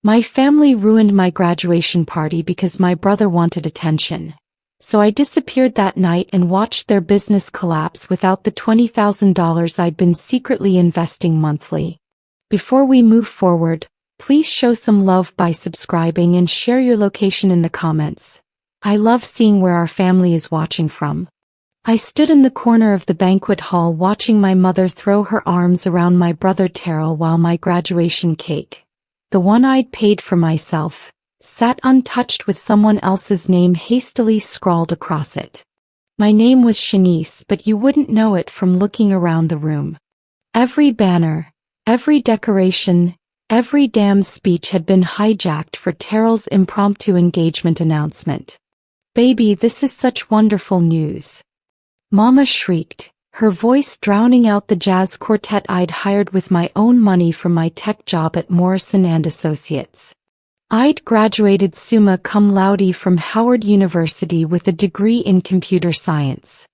My family ruined my graduation party because my brother wanted attention. So I disappeared that night and watched their business collapse without the $20,000 I'd been secretly investing monthly. Before we move forward, please show some love by subscribing and share your location in the comments. I love seeing where our family is watching from. I stood in the corner of the banquet hall watching my mother throw her arms around my brother Terrell while my graduation cake, the one I'd paid for myself, sat untouched with someone else's name hastily scrawled across it. My name was Shanice, but you wouldn't know it from looking around the room. Every banner, every decoration, every damn speech had been hijacked for Terrell's impromptu engagement announcement. "Baby, this is such wonderful news," Mama shrieked, her voice drowning out the jazz quartet I'd hired with my own money from my tech job at Morrison & Associates. I'd graduated summa cum laude from Howard University with a degree in computer science.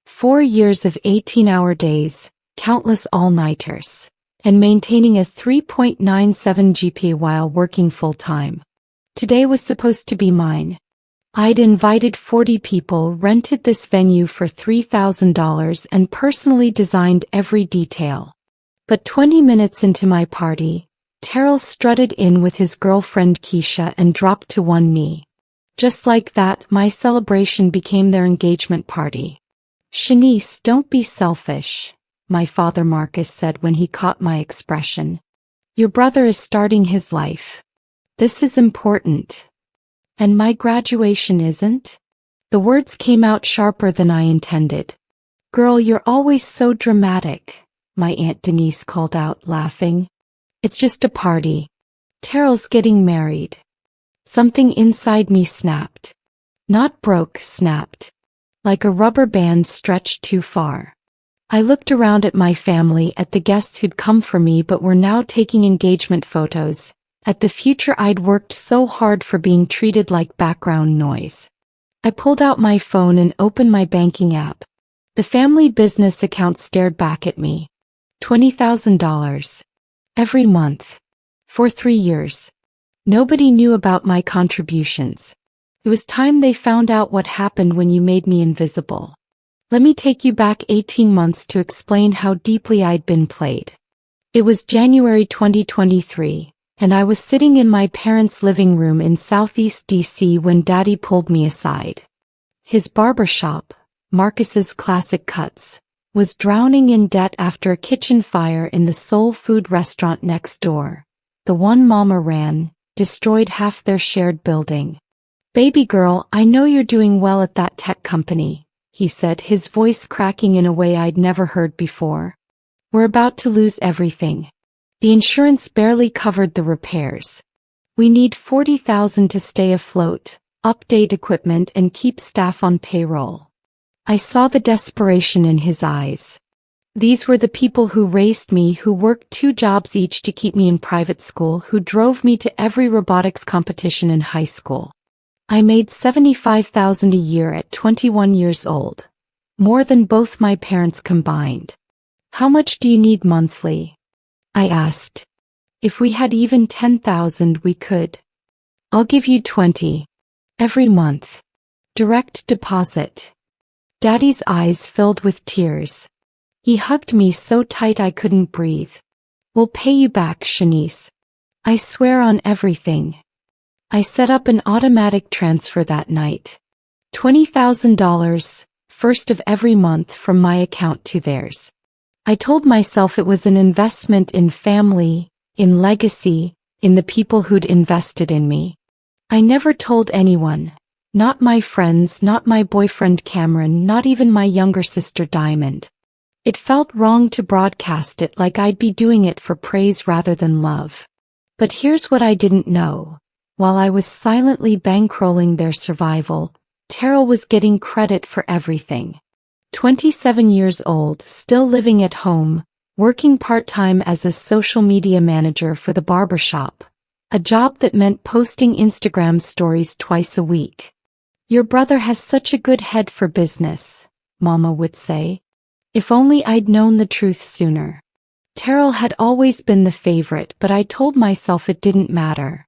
4 years of 18-hour days, countless all-nighters, and maintaining a 3.97 GPA while working full-time. Today was supposed to be mine. I'd invited 40 people, rented this venue for $3,000 and personally designed every detail. But 20 minutes into my party, Terrell strutted in with his girlfriend Keisha and dropped to one knee. Just like that, my celebration became their engagement party. "Shanice, don't be selfish," my father Marcus said when he caught my expression. "Your brother is starting his life. This is important. And my graduation isn't?" The words came out sharper than I intended. "Girl, you're always so dramatic," my Aunt Denise called out, laughing. "It's just a party. Terrell's getting married." Something inside me snapped. Not broke, snapped. Like a rubber band stretched too far. I looked around at my family, at the guests who'd come for me but were now taking engagement photos, at the future I'd worked so hard for being treated like background noise. I pulled out my phone and opened my banking app. The family business account stared back at me. $20,000. Every month. For 3 years. Nobody knew about my contributions. It was time they found out what happened when you made me invisible. Let me take you back 18 months to explain how deeply I'd been played. It was January 2023. And I was sitting in my parents' living room in Southeast DC when Daddy pulled me aside. His barbershop, Marcus's Classic Cuts, was drowning in debt after a kitchen fire in the soul food restaurant next door. The one Mama ran, destroyed half their shared building. "Baby girl, I know you're doing well at that tech company," he said, his voice cracking in a way I'd never heard before. "We're about to lose everything. The insurance barely covered the repairs. We need $40,000 to stay afloat, update equipment and keep staff on payroll." I saw the desperation in his eyes. These were the people who raised me, who worked 2 jobs each to keep me in private school, who drove me to every robotics competition in high school. I made $75,000 a year at 21 years old. More than both my parents combined. "How much do you need monthly?" I asked. "If we had even 10,000 we could." "I'll give you 20. Every month. Direct deposit." Daddy's eyes filled with tears. He hugged me so tight I couldn't breathe. "We'll pay you back, Shanice. I swear on everything." I set up an automatic transfer that night. $20,000, first of every month from my account to theirs. I told myself it was an investment in family, in legacy, in the people who'd invested in me. I never told anyone. Not my friends, not my boyfriend Cameron, not even my younger sister Diamond. It felt wrong to broadcast it, like I'd be doing it for praise rather than love. But here's what I didn't know. While I was silently bankrolling their survival, Terrell was getting credit for everything. 27 years old, still living at home, working part-time as a social media manager for the barbershop. A job that meant posting Instagram stories twice a week. "Your brother has such a good head for business," Mama would say. If only I'd known the truth sooner. Terrell had always been the favorite, but I told myself it didn't matter.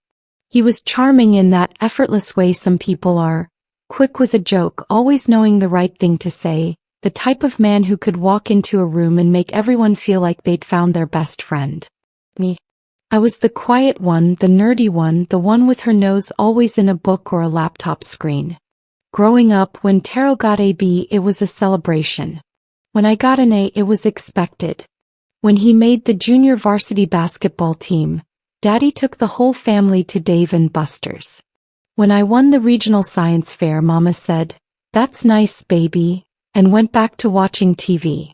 He was charming in that effortless way some people are, quick with a joke, always knowing the right thing to say, the type of man who could walk into a room and make everyone feel like they'd found their best friend. Me. I was the quiet one, the nerdy one, the one with her nose always in a book or a laptop screen. Growing up, when Taro got a B, it was a celebration. When I got an A, it was expected. When he made the junior varsity basketball team, Daddy took the whole family to Dave & Buster's. When I won the regional science fair, Mama said, "That's nice, baby," and went back to watching TV.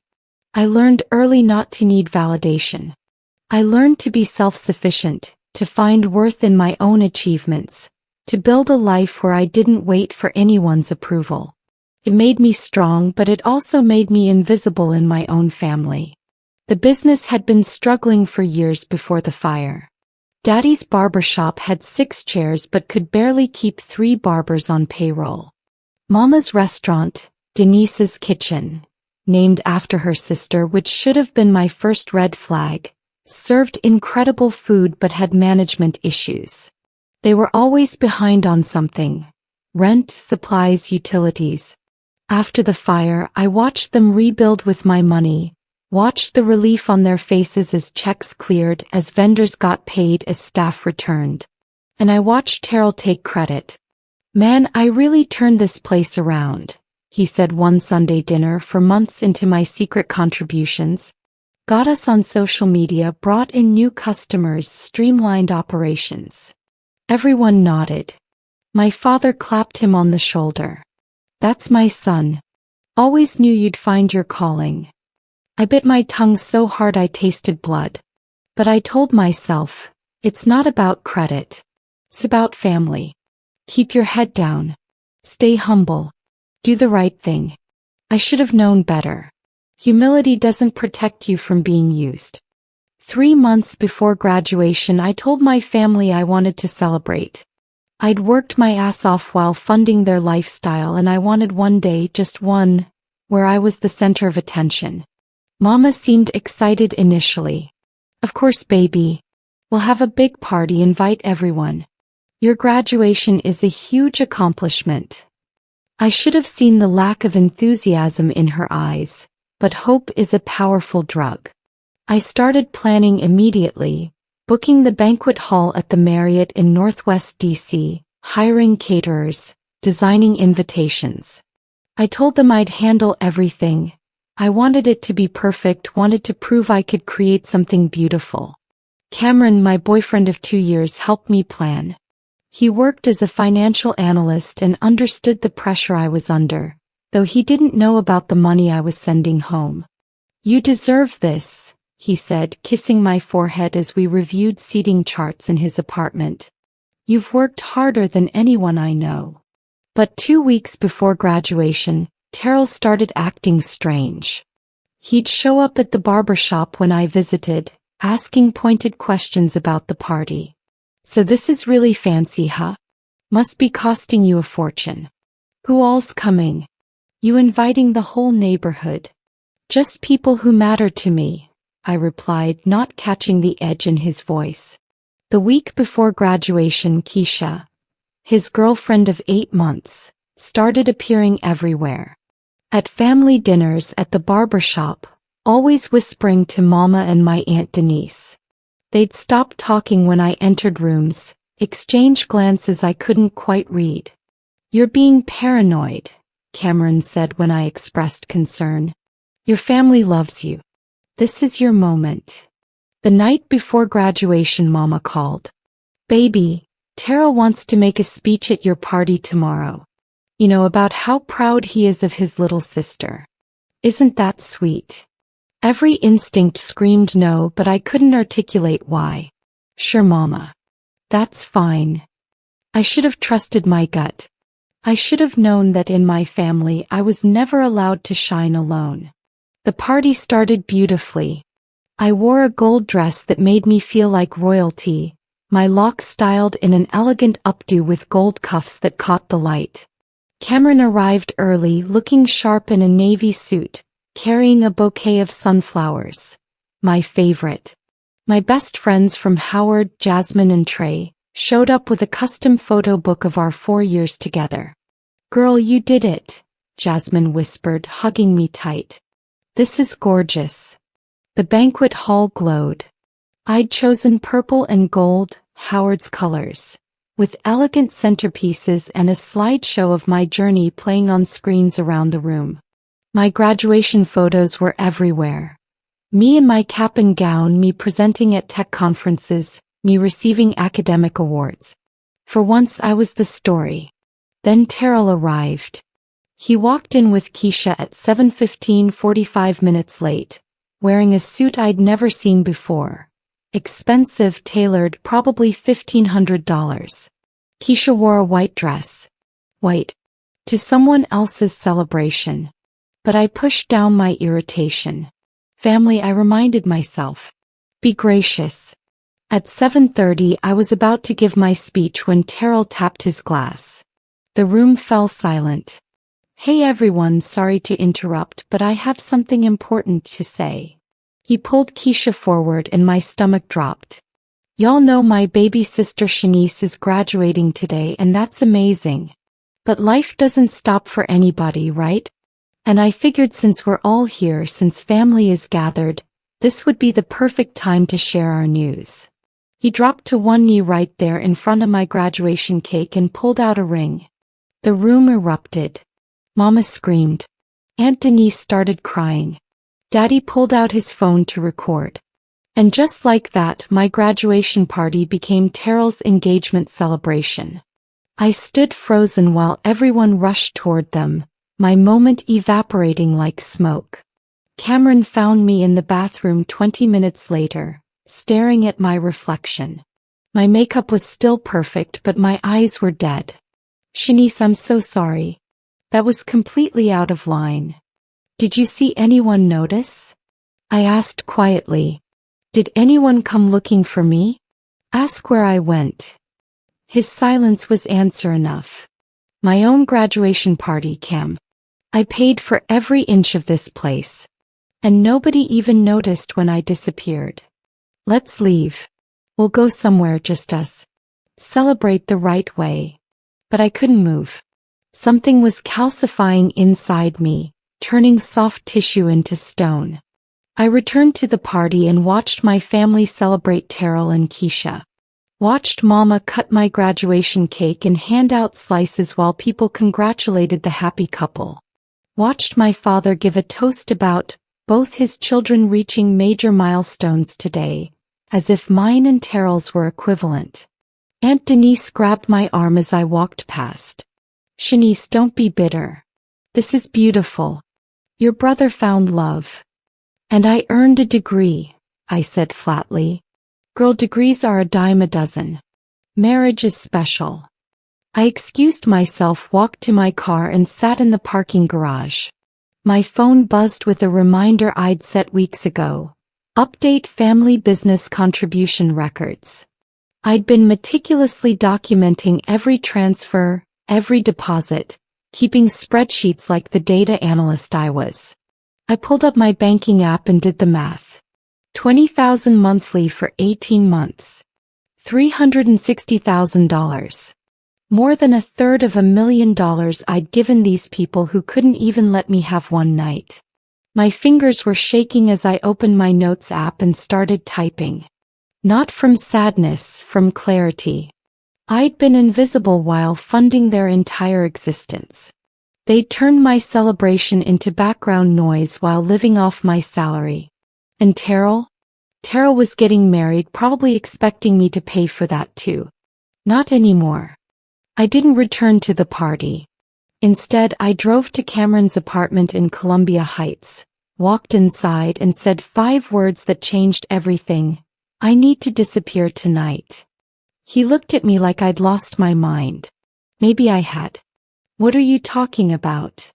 I learned early not to need validation. I learned to be self-sufficient, to find worth in my own achievements, to build a life where I didn't wait for anyone's approval. It made me strong, but it also made me invisible in my own family. The business had been struggling for years before the fire. Daddy's barbershop had 6 chairs but could barely keep 3 barbers on payroll. Mama's restaurant, Denise's Kitchen, named after her sister, which should have been my first red flag, served incredible food but had management issues. They were always behind on something: rent, supplies, utilities. After the fire, I watched them rebuild with my money, watched the relief on their faces as checks cleared, as vendors got paid, as staff returned. And I watched Terrell take credit. "Man, I really turned this place around," he said one Sunday dinner. "For months into my secret contributions. Got us on social media, brought in new customers, streamlined operations." Everyone nodded. My father clapped him on the shoulder. "That's my son. Always knew you'd find your calling." I bit my tongue so hard I tasted blood. But I told myself, it's not about credit. It's about family. Keep your head down. Stay humble. Do the right thing. I should have known better. Humility doesn't protect you from being used. 3 months before graduation, I told my family I wanted to celebrate. I'd worked my ass off while funding their lifestyle, and I wanted one day, just one, where I was the center of attention. Mama seemed excited initially. "Of course, baby. We'll have a big party, invite everyone. Your graduation is a huge accomplishment." I should have seen the lack of enthusiasm in her eyes, but hope is a powerful drug. I started planning immediately, booking the banquet hall at the Marriott in Northwest DC, hiring caterers, designing invitations. I told them I'd handle everything. I wanted it to be perfect, wanted to prove I could create something beautiful. Cameron, my boyfriend of 2 years, helped me plan. He worked as a financial analyst and understood the pressure I was under, though he didn't know about the money I was sending home. "You deserve this," he said, kissing my forehead as we reviewed seating charts in his apartment. "You've worked harder than anyone I know." But 2 weeks before graduation, Terrell started acting strange. He'd show up at the barbershop when I visited, asking pointed questions about the party. "So this is really fancy, huh? Must be costing you a fortune. Who all's coming? You inviting the whole neighborhood?" "Just people who matter to me," I replied, not catching the edge in his voice. The week before graduation, Keisha, his girlfriend of 8 months, started appearing everywhere. At family dinners, at the barbershop, always whispering to Mama and my Aunt Denise. They'd stop talking when I entered rooms, exchange glances I couldn't quite read. "You're being paranoid," Cameron said when I expressed concern. "Your family loves you. This is your moment." The night before graduation, Mama called. "Baby, Taro wants to make a speech at your party tomorrow. You know, about how proud he is of his little sister. Isn't that sweet?" Every instinct screamed no, but I couldn't articulate why. "Sure, Mama. That's fine." I should have trusted my gut. I should have known that in my family I was never allowed to shine alone. The party started beautifully. I wore a gold dress that made me feel like royalty, my locks styled in an elegant updo with gold cuffs that caught the light. Cameron arrived early, looking sharp in a navy suit, carrying a bouquet of sunflowers. My favorite. My best friends from Howard, Jasmine and Trey, showed up with a custom photo book of our 4 years together. "Girl, you did it," Jasmine whispered, hugging me tight. "This is gorgeous." The banquet hall glowed. I'd chosen purple and gold, Howard's colors, with elegant centerpieces and a slideshow of my journey playing on screens around the room. My graduation photos were everywhere. Me in my cap and gown, me presenting at tech conferences, me receiving academic awards. For once I was the story. Then Terrell arrived. He walked in with Keisha at 7:15, 45 minutes late, wearing a suit I'd never seen before. Expensive, tailored, probably $1,500. Keisha wore a white dress. White. To someone else's celebration. But I pushed down my irritation. "Family," I reminded myself. "Be gracious." At 7:30 I was about to give my speech when Terrell tapped his glass. The room fell silent. "Hey everyone, sorry to interrupt, but I have something important to say." He pulled Keisha forward and my stomach dropped. "Y'all know my baby sister Shanice is graduating today, and that's amazing. But life doesn't stop for anybody, right? And I figured since we're all here, since family is gathered, this would be the perfect time to share our news." He dropped to one knee right there in front of my graduation cake and pulled out a ring. The room erupted. Mama screamed. Aunt Denise started crying. Daddy pulled out his phone to record. And just like that, my graduation party became Terrell's engagement celebration. I stood frozen while everyone rushed toward them, my moment evaporating like smoke. Cameron found me in the bathroom 20 minutes later, staring at my reflection. My makeup was still perfect, but my eyes were dead. "Shanice, I'm so sorry. That was completely out of line. Did you see anyone notice?" I asked quietly. "Did anyone come looking for me? Ask where I went." His silence was answer enough. "My own graduation party, Cam. I paid for every inch of this place. And nobody even noticed when I disappeared. Let's leave. We'll go somewhere just us. Celebrate the right way." But I couldn't move. Something was calcifying inside me, turning soft tissue into stone. I returned to the party and watched my family celebrate Terrell and Keisha. Watched Mama cut my graduation cake and hand out slices while people congratulated the happy couple. Watched my father give a toast about both his children reaching major milestones today, as if mine and Terrell's were equivalent. Aunt Denise grabbed my arm as I walked past. "Shanice, don't be bitter. This is beautiful. Your brother found love. And I earned a degree," I said flatly. "Girl, degrees are a dime a dozen. Marriage is special." I excused myself, walked to my car and sat in the parking garage. My phone buzzed with a reminder I'd set weeks ago. Update family business contribution records. I'd been meticulously documenting every transfer, every deposit, keeping spreadsheets like the data analyst I was. I pulled up my banking app and did the math. $20,000 monthly for 18 months. $360,000. More than a third of $1,000,000 I'd given these people who couldn't even let me have one night. My fingers were shaking as I opened my notes app and started typing. Not from sadness, from clarity. I'd been invisible while funding their entire existence. They'd turned my celebration into background noise while living off my salary. And Terrell? Terrell was getting married, probably expecting me to pay for that too. Not anymore. I didn't return to the party. Instead, I drove to Cameron's apartment in Columbia Heights, walked inside and said 5 words that changed everything. "I need to disappear tonight." He looked at me like I'd lost my mind. Maybe I had. "What are you talking about?"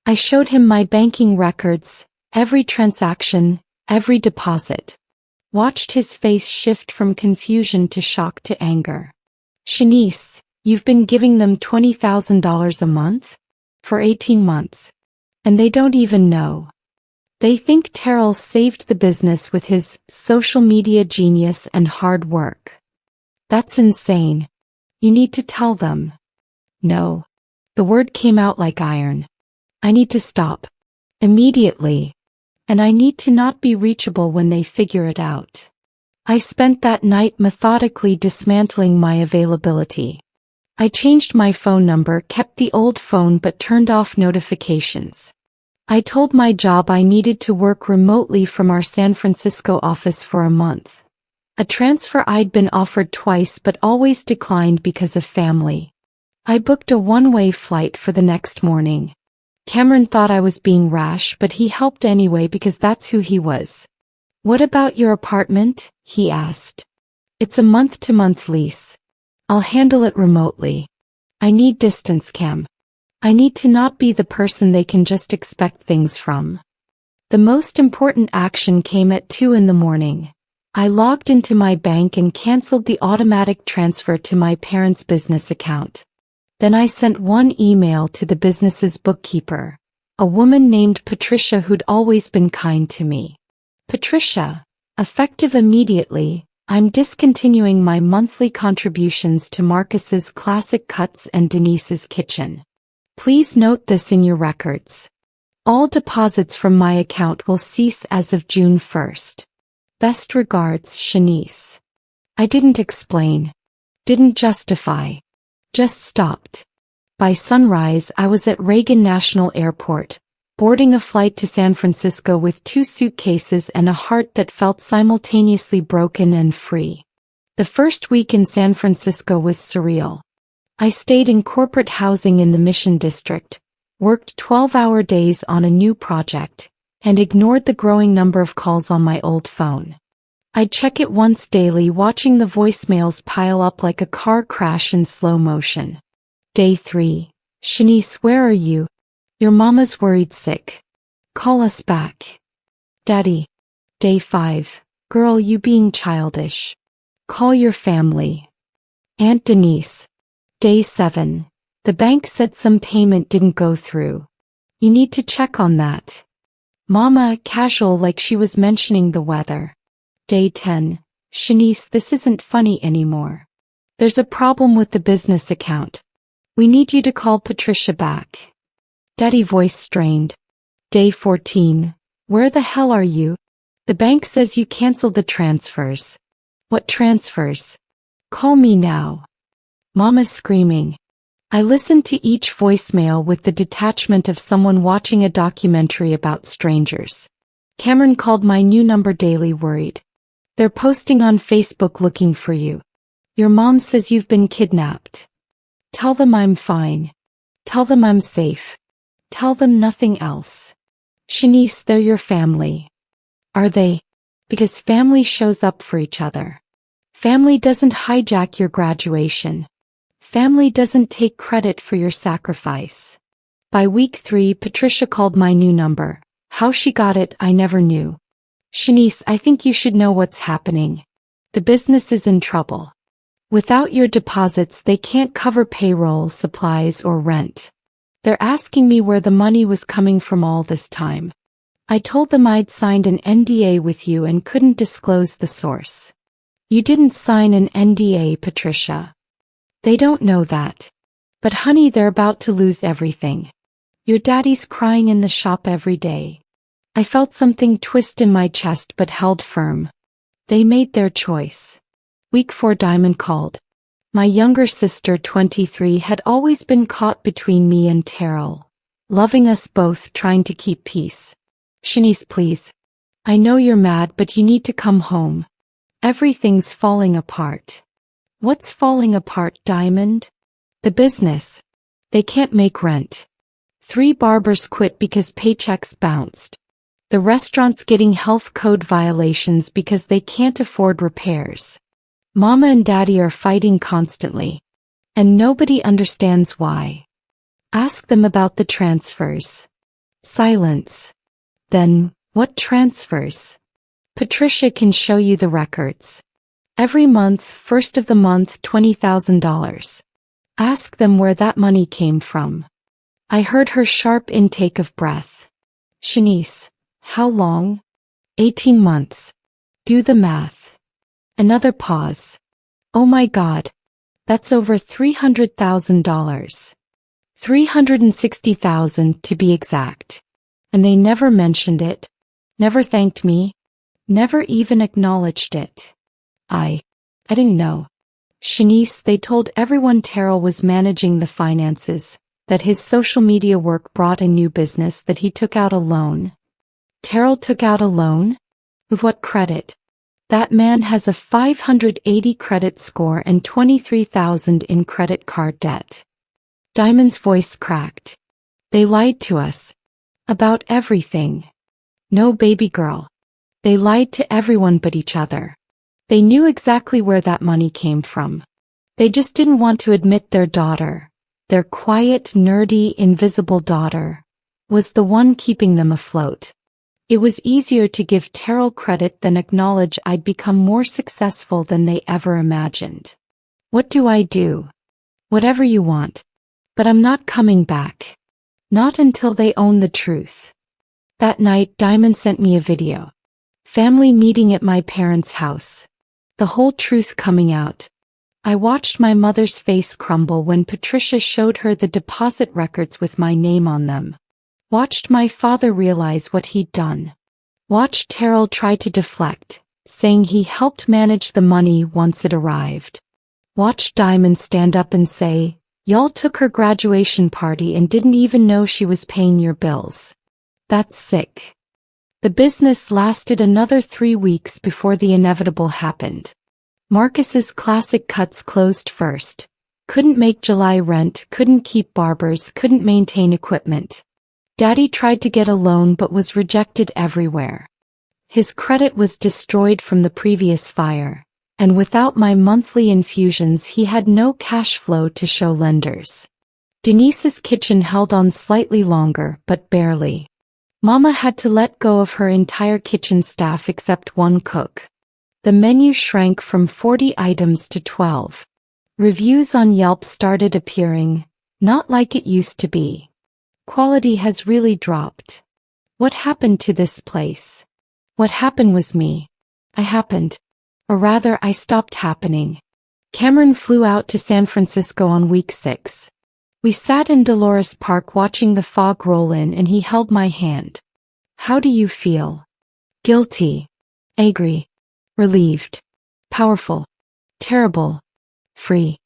I showed him my banking records, every transaction, every deposit. Watched his face shift from confusion to shock to anger. "Shanice, you've been giving them $20,000 a month? For 18 months. And they don't even know. They think Terrell saved the business with his social media genius and hard work. That's insane. You need to tell them. No. The word came out like iron. I need to stop. Immediately. And I need to not be reachable when they figure it out. I spent that night methodically dismantling my availability. I changed my phone number, kept the old phone but turned off notifications. I told my job I needed to work remotely from our San Francisco office for a month. A transfer I'd been offered twice but always declined because of family. I booked a one-way flight for the next morning. Cameron thought I was being rash, but he helped anyway because that's who he was. "What about your apartment?" he asked. "It's a month-to-month lease. I'll handle it remotely. I need distance, Cam. I need to not be the person they can just expect things from." The most important action came at 2 in the morning. I logged into my bank and canceled the automatic transfer to my parents' business account. Then I sent one email to the business's bookkeeper, a woman named Patricia who'd always been kind to me. "Patricia, effective immediately, I'm discontinuing my monthly contributions to Marcus's Classic Cuts and Denise's Kitchen. Please note this in your records. All deposits from my account will cease as of June 1st. Best regards, Shanice." I didn't explain. Didn't justify. Just stopped. By sunrise, I was at Reagan National Airport, boarding a flight to San Francisco with 2 suitcases and a heart that felt simultaneously broken and free. The first week in San Francisco was surreal. I stayed in corporate housing in the Mission District, worked 12-hour days on a new project, and ignored the growing number of calls on my old phone. I'd check it once daily, watching the voicemails pile up like a car crash in slow motion. Day 3. "Shanice, where are you? Your mama's worried sick. Call us back." "Daddy." Day 5. "Girl, you being childish. Call your family." "Aunt Denise." Day 7. "The bank said some payment didn't go through. You need to check on that." Mama, casual like she was mentioning the weather. Day 10. "Shanice, this isn't funny anymore. There's a problem with the business account. We need you to call Patricia back." Daddy voice strained. Day 14. "Where the hell are you? The bank says you canceled the transfers." "What transfers? Call me now." Mama screaming. I listened to each voicemail with the detachment of someone watching a documentary about strangers. Cameron called my new number daily, worried. "They're posting on Facebook looking for you. Your mom says you've been kidnapped. Tell them I'm fine. Tell them I'm safe. Tell them nothing else. Shanice, they're your family." "Are they?" "Because family shows up for each other. Family doesn't hijack your graduation. Family doesn't take credit for your sacrifice." By week 3, Patricia called my new number. How she got it, I never knew. "Shanice, I think you should know what's happening. The business is in trouble. Without your deposits, they can't cover payroll, supplies, or rent. They're asking me where the money was coming from all this time. I told them I'd signed an NDA with you and couldn't disclose the source." "You didn't sign an NDA, Patricia. They don't know that. But honey, they're about to lose everything. Your daddy's crying in the shop every day." I felt something twist in my chest but held firm. They made their choice. Week 4, Diamond called. My younger sister, 23, had always been caught between me and Terrell, loving us both, trying to keep peace. "Shanice, please. I know you're mad, but you need to come home. Everything's falling apart." "What's falling apart, Diamond?" "The business. They can't make rent. 3 barbers quit because paychecks bounced. The restaurant's getting health code violations because they can't afford repairs. Mama and Daddy are fighting constantly. And nobody understands why. Ask them about the transfers." Silence. "Then, what transfers?" "Patricia can show you the records. Every month, first of the month, $20,000. Ask them where that money came from." I heard her sharp intake of breath. "Shanice, how long?" 18 months. Do the math." Another pause. Oh my God. That's over $300,000. 360,000 to be exact. And they never mentioned it. Never thanked me. Never even acknowledged it. I didn't know. Shanice, they told everyone Terrell was managing the finances, that his social media work brought in new business, that he took out a loan. Terrell took out a loan? With what credit? That man has a 580 credit score and 23,000 in credit card debt. Diamond's voice cracked. They lied to us. About everything. No, baby girl. They lied to everyone but each other. They knew exactly where that money came from. They just didn't want to admit their daughter, their quiet, nerdy, invisible daughter, was the one keeping them afloat. It was easier to give Terrell credit than acknowledge I'd become more successful than they ever imagined. What do I do? Whatever you want. But I'm not coming back. Not until they own the truth. That night, Diamond sent me a video. Family meeting at my parents' house. The whole truth coming out. I watched my mother's face crumble when Patricia showed her the deposit records with my name on them. Watched my father realize what he'd done. Watched Terrell try to deflect, saying he helped manage the money once it arrived. Watched Diamond stand up and say, "Y'all took her graduation party and didn't even know she was paying your bills. That's sick." The business lasted another 3 weeks before the inevitable happened. Marcus's Classic Cuts closed first. Couldn't make July rent, couldn't keep barbers, couldn't maintain equipment. Daddy tried to get a loan but was rejected everywhere. His credit was destroyed from the previous fire, and without my monthly infusions he had no cash flow to show lenders. Denise's kitchen held on slightly longer, but barely. Mama had to let go of her entire kitchen staff except one cook. The menu shrank from 40 items to 12. Reviews on Yelp started appearing, not like it used to be. Quality has really dropped. What happened to this place? What happened was me. I happened. Or rather, I stopped happening. Cameron flew out to San Francisco on week 6. We sat in Dolores Park watching the fog roll in and he held my hand. How do you feel? Guilty. Angry. Relieved. Powerful. Terrible. Free.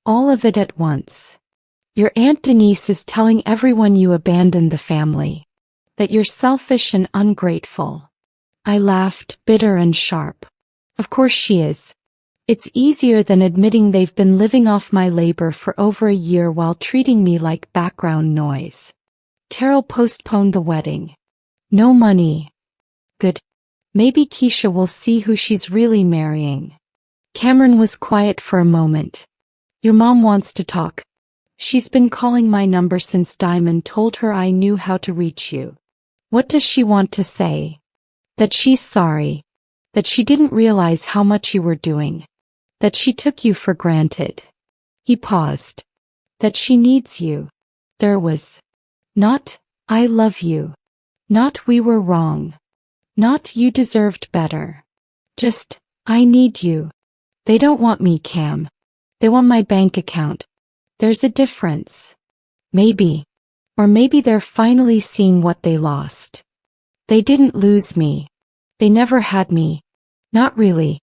All of it at once. Your Aunt Denise is telling everyone you abandoned the family. That you're selfish and ungrateful. I laughed, bitter and sharp. Of course she is. It's easier than admitting they've been living off my labor for over a year while treating me like background noise. Terrell postponed the wedding. No money. Good. Maybe Keisha will see who she's really marrying. Cameron was quiet for a moment. Your mom wants to talk. She's been calling my number since Diamond told her I knew how to reach you. What does she want to say? That she's sorry. That she didn't realize how much you were doing. That she took you for granted. He paused. That she needs you. There was not, I love you. Not we were wrong. Not you deserved better. Just, I need you. They don't want me, Cam. They want my bank account. There's a difference. Maybe. Or maybe they're finally seeing what they lost. They didn't lose me. They never had me. Not really.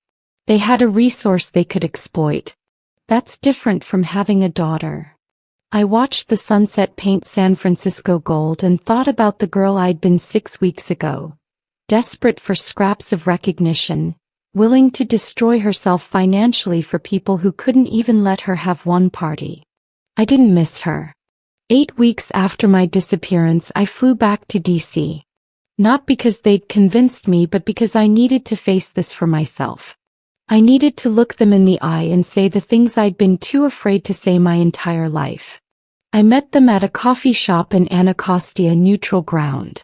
They had a resource they could exploit. That's different from having a daughter. I watched the sunset paint San Francisco gold and thought about the girl I'd been 6 weeks ago. Desperate for scraps of recognition, willing to destroy herself financially for people who couldn't even let her have one party. I didn't miss her. 8 weeks after my disappearance, I flew back to DC. Not because they'd convinced me, but because I needed to face this for myself. I needed to look them in the eye and say the things I'd been too afraid to say my entire life. I met them at a coffee shop in Anacostia, neutral ground.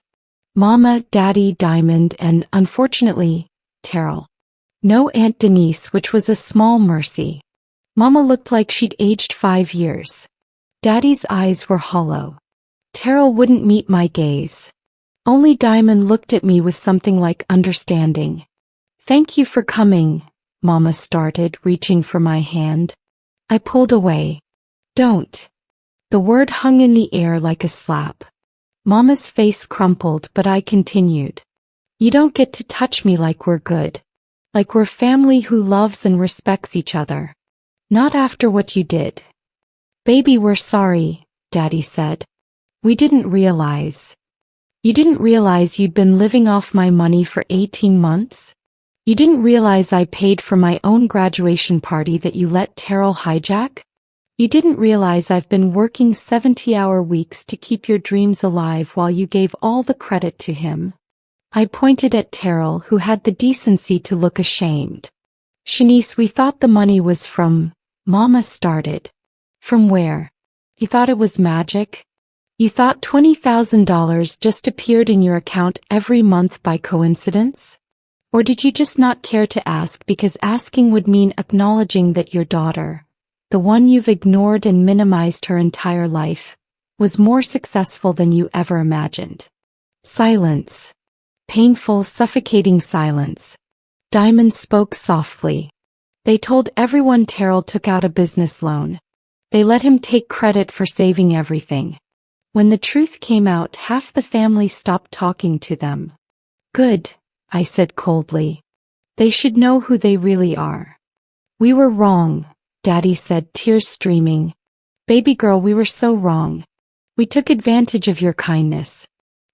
Mama, Daddy, Diamond, and, unfortunately, Terrell. No Aunt Denise, which was a small mercy. Mama looked like she'd aged 5 years. Daddy's eyes were hollow. Terrell wouldn't meet my gaze. Only Diamond looked at me with something like understanding. Thank you for coming, Mama started, reaching for my hand. I pulled away. Don't. The word hung in the air like a slap. Mama's face crumpled, but I continued. You don't get to touch me like we're good. Like we're family who loves and respects each other. Not after what you did. Baby, we're sorry, Daddy said. We didn't realize. You didn't realize you'd been living off my money for 18 months? You didn't realize I paid for my own graduation party that you let Terrell hijack? You didn't realize I've been working 70-hour weeks to keep your dreams alive while you gave all the credit to him? I pointed at Terrell, who had the decency to look ashamed. Shanice, we thought the money was from... Mama started. From where? You thought it was magic? You thought $20,000 just appeared in your account every month by coincidence? Or did you just not care to ask because asking would mean acknowledging that your daughter, the one you've ignored and minimized her entire life, was more successful than you ever imagined? Silence. Painful, suffocating silence. Diamond spoke softly. They told everyone Terrell took out a business loan. They let him take credit for saving everything. When the truth came out, half the family stopped talking to them. Good, I said coldly. They should know who they really are. We were wrong, Daddy said, tears streaming. Baby girl, we were so wrong. We took advantage of your kindness.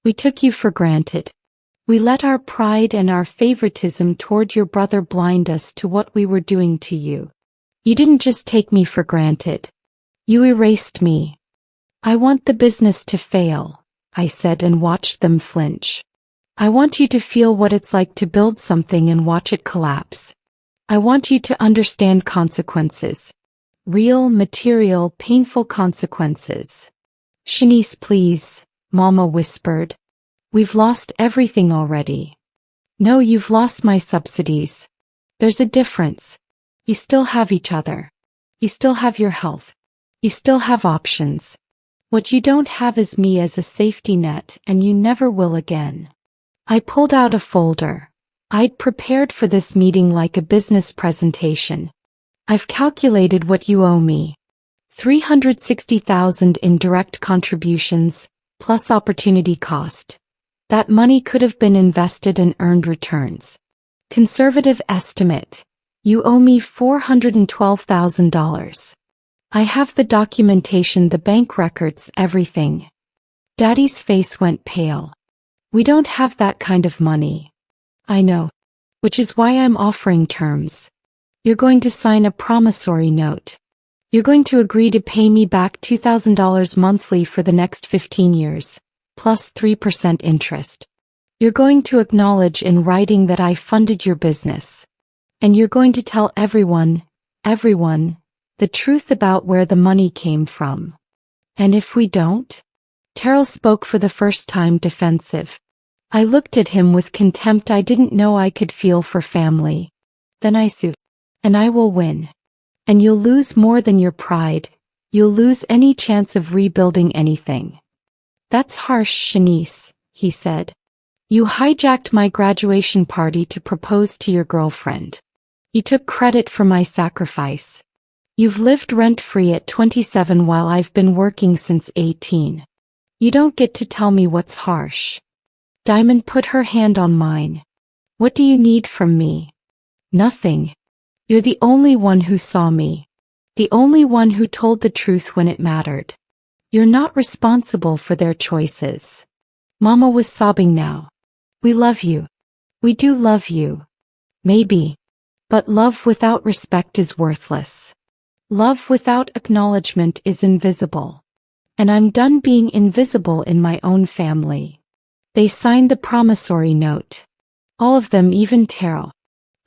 We took you for granted. We let our pride and our favoritism toward your brother blind us to what we were doing to you. You didn't just take me for granted. You erased me. I want the business to fail, I said, and watched them flinch. I want you to feel what it's like to build something and watch it collapse. I want you to understand consequences. Real, material, painful consequences. Shanice, please, Mama whispered. We've lost everything already. No, you've lost my subsidies. There's a difference. You still have each other. You still have your health. You still have options. What you don't have is me as a safety net, and you never will again. I pulled out a folder. I'd prepared for this meeting like a business presentation. I've calculated what you owe me. $360,000 in direct contributions, plus opportunity cost. That money could have been invested and earned returns. Conservative estimate. You owe me $412,000. I have the documentation, the bank records, everything. Daddy's face went pale. We don't have that kind of money. I know. Which is why I'm offering terms. You're going to sign a promissory note. You're going to agree to pay me back $2,000 monthly for the next 15 years, plus 3% interest. You're going to acknowledge in writing that I funded your business. And you're going to tell everyone, the truth about where the money came from. And if we don't? Terrell spoke for the first time, defensive. I looked at him with contempt I didn't know I could feel for family. Then I sue. And I will win. And you'll lose more than your pride. You'll lose any chance of rebuilding anything. That's harsh, Shanice, he said. You hijacked my graduation party to propose to your girlfriend. You took credit for my sacrifice. You've lived rent-free at 27 while I've been working since 18. You don't get to tell me what's harsh. Diamond put her hand on mine. What do you need from me? Nothing. You're the only one who saw me. The only one who told the truth when it mattered. You're not responsible for their choices. Mama was sobbing now. We love you. We do love you. Maybe. But love without respect is worthless. Love without acknowledgement is invisible. And I'm done being invisible in my own family. They signed the promissory note. All of them, even Terrell.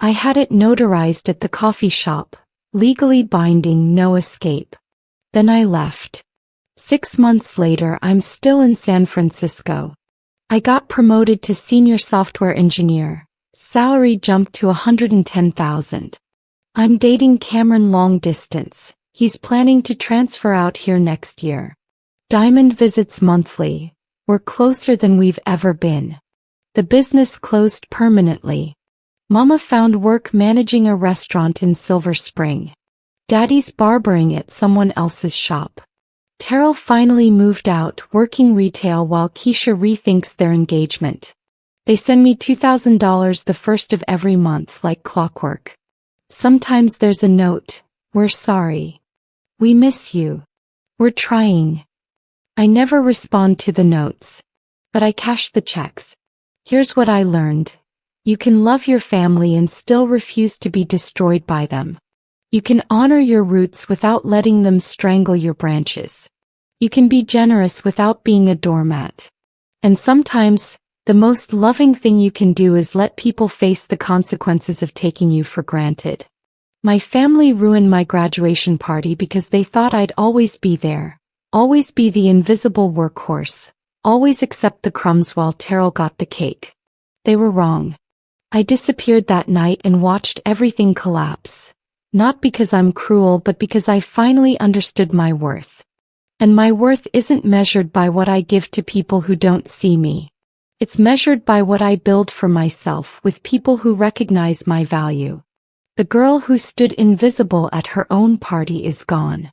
I had it notarized at the coffee shop, legally binding, no escape. Then I left. 6 months later, I'm still in San Francisco. I got promoted to senior software engineer. Salary jumped to $110,000. I'm dating Cameron long distance. He's planning to transfer out here next year. Diamond visits monthly. We're closer than we've ever been. The business closed permanently. Mama found work managing a restaurant in Silver Spring. Daddy's barbering at someone else's shop. Terrell finally moved out, working retail while Keisha rethinks their engagement. They send me $2,000 the first of every month like clockwork. Sometimes there's a note, "We're sorry. We miss you. We're trying." I never respond to the notes. But I cash the checks. Here's what I learned. You can love your family and still refuse to be destroyed by them. You can honor your roots without letting them strangle your branches. You can be generous without being a doormat. And sometimes, the most loving thing you can do is let people face the consequences of taking you for granted. My family ruined my graduation party because they thought I'd always be there, always be the invisible workhorse, always accept the crumbs while Terrell got the cake. They were wrong. I disappeared that night and watched everything collapse. Not because I'm cruel, but because I finally understood my worth. And my worth isn't measured by what I give to people who don't see me. It's measured by what I build for myself with people who recognize my value. The girl who stood invisible at her own party is gone.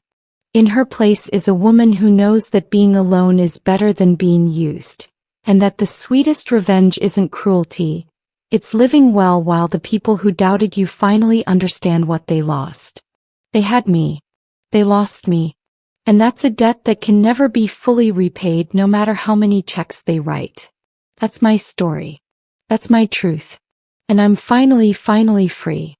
In her place is a woman who knows that being alone is better than being used, and that the sweetest revenge isn't cruelty, it's living well while the people who doubted you finally understand what they lost. They had me. They lost me. And that's a debt that can never be fully repaid no matter how many checks they write. That's my story. That's my truth. And I'm finally free.